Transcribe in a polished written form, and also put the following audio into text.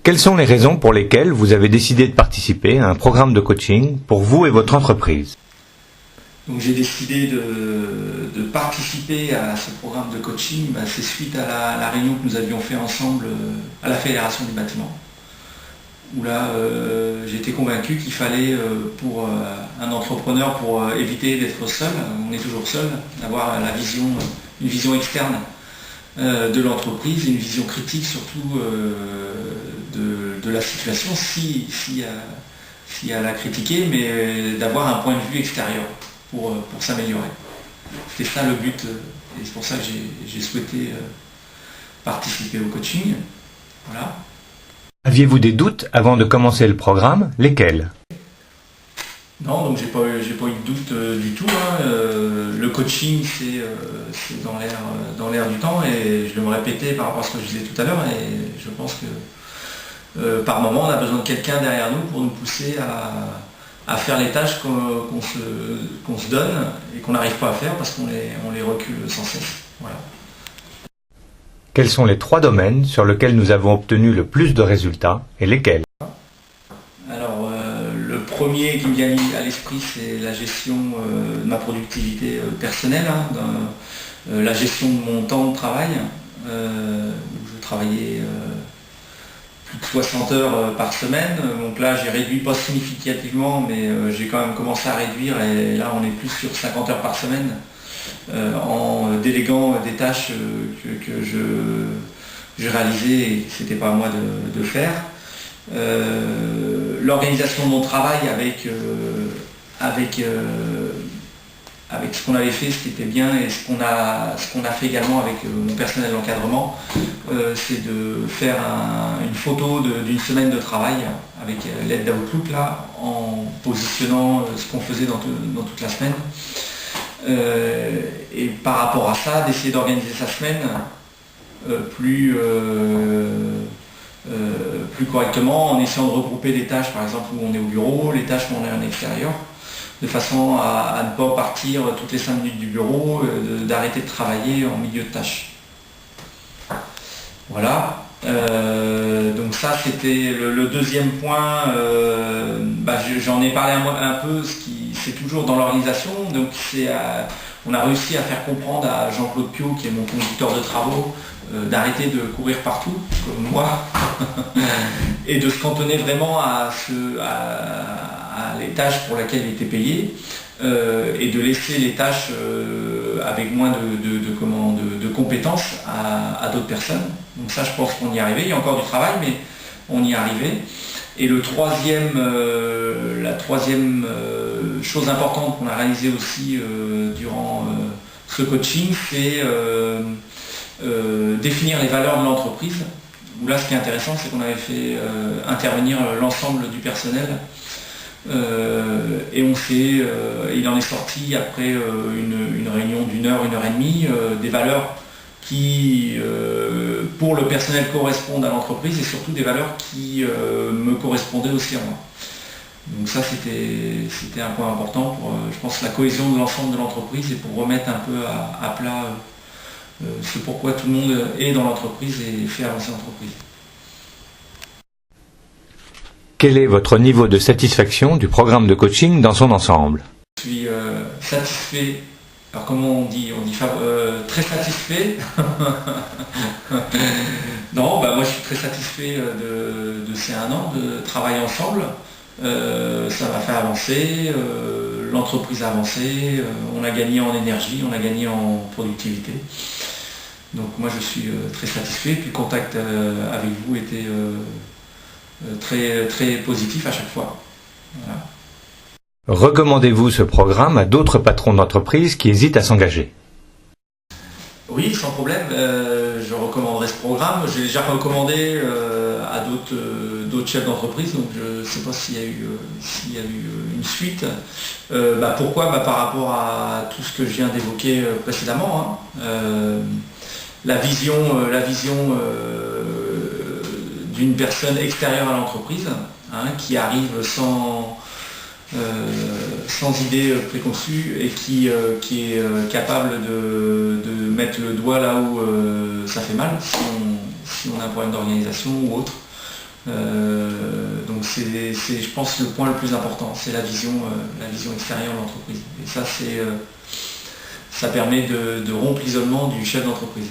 Quelles sont les raisons pour lesquelles vous avez décidé de participer à un programme de coaching pour vous et votre entreprise? Donc j'ai décidé de participer à ce programme de coaching, c'est suite à la réunion que nous avions fait ensemble à la Fédération du bâtiment, où là j'ai été convaincu qu'il fallait pour un entrepreneur, pour éviter d'être seul, on est toujours seul, d'avoir une vision externe de l'entreprise, une vision critique surtout de la situation, s'il y a à la critiquer, mais d'avoir un point de vue extérieur pour s'améliorer. C'était ça le but, et c'est pour ça que j'ai souhaité participer au coaching. Voilà. Aviez-vous des doutes avant de commencer le programme? Lesquels? Non, donc j'ai pas eu de doute du tout. Le coaching, c'est dans l'air du temps, et je vais me répéter par rapport à ce que je disais tout à l'heure, et je pense que par moment on a besoin de quelqu'un derrière nous pour nous pousser à faire les tâches qu'on se donne et qu'on n'arrive pas à faire parce qu'on les recule sans cesse. Voilà. Quels sont les 3 domaines sur lesquels nous avons obtenu le plus de résultats et lesquels? Alors, le premier qui me vient à l'esprit, c'est la gestion de ma productivité personnelle, la gestion de mon temps de travail, où je travaillais plus de 60 heures par semaine. Donc là, j'ai réduit pas significativement, mais j'ai quand même commencé à réduire, et là, on est plus sur 50 heures par semaine, en déléguant des tâches que je réalisais et que c'était pas à moi de faire. L'organisation de mon travail avec ce qu'on avait fait, ce qui était bien, et ce qu'on a fait également avec mon personnel d'encadrement, c'est de faire une photo d'une semaine de travail avec l'aide d'Outlook là, en positionnant ce qu'on faisait dans toute la semaine. Et par rapport à ça, d'essayer d'organiser sa semaine plus correctement, en essayant de regrouper les tâches, par exemple où on est au bureau, les tâches où on est en extérieur, de façon à ne pas partir toutes les 5 minutes du bureau, d'arrêter de travailler en milieu de tâche. Voilà. Donc ça, c'était le deuxième point. J'en ai parlé un peu, c'est toujours dans l'organisation. Donc on a réussi à faire comprendre à Jean-Claude Piot, qui est mon conducteur de travaux, d'arrêter de courir partout, comme moi, et de se cantonner vraiment à les tâches pour lesquelles il était payé, et de laisser les tâches avec moins de compétences à d'autres personnes. Donc ça, je pense qu'on y est arrivé. Il y a encore du travail, mais on y est arrivé. Et la troisième chose importante qu'on a réalisée aussi durant ce coaching, c'est définir les valeurs de l'entreprise. Où là, ce qui est intéressant, c'est qu'on avait fait intervenir l'ensemble du personnel. Et il en est sorti après une réunion d'1 heure, 1 heure et demie, des valeurs qui, pour le personnel, correspondent à l'entreprise, et surtout des valeurs qui me correspondaient aussi à moi. Donc ça, c'était un point important pour, je pense, la cohésion de l'ensemble de l'entreprise, et pour remettre un peu à plat ce pourquoi tout le monde est dans l'entreprise et fait avancer l'entreprise. Quel est votre niveau de satisfaction du programme de coaching dans son ensemble? Je suis satisfait. Alors comment on dit très satisfait. Non, moi je suis très satisfait de ces 1 an de travail ensemble. Ça m'a fait avancer, l'entreprise a avancé, on a gagné en énergie, on a gagné en productivité. Donc moi je suis très satisfait, puis le contact avec vous était très, très positif à chaque fois. Voilà. Recommandez-vous ce programme à d'autres patrons d'entreprise qui hésitent à s'engager? Oui, sans problème, je recommanderais ce programme. J'ai déjà recommandé à d'autres chefs d'entreprise, donc je ne sais pas s'il y a eu une suite. Pourquoi? Par rapport à tout ce que je viens d'évoquer précédemment. La vision d'une personne extérieure à l'entreprise, qui arrive sans idée préconçue, et qui est capable de mettre le doigt là où ça fait mal, si on a un problème d'organisation ou autre. Donc c'est, je pense, le point le plus important, c'est la vision extérieure de l'entreprise. Et ça, ça permet de rompre l'isolement du chef d'entreprise.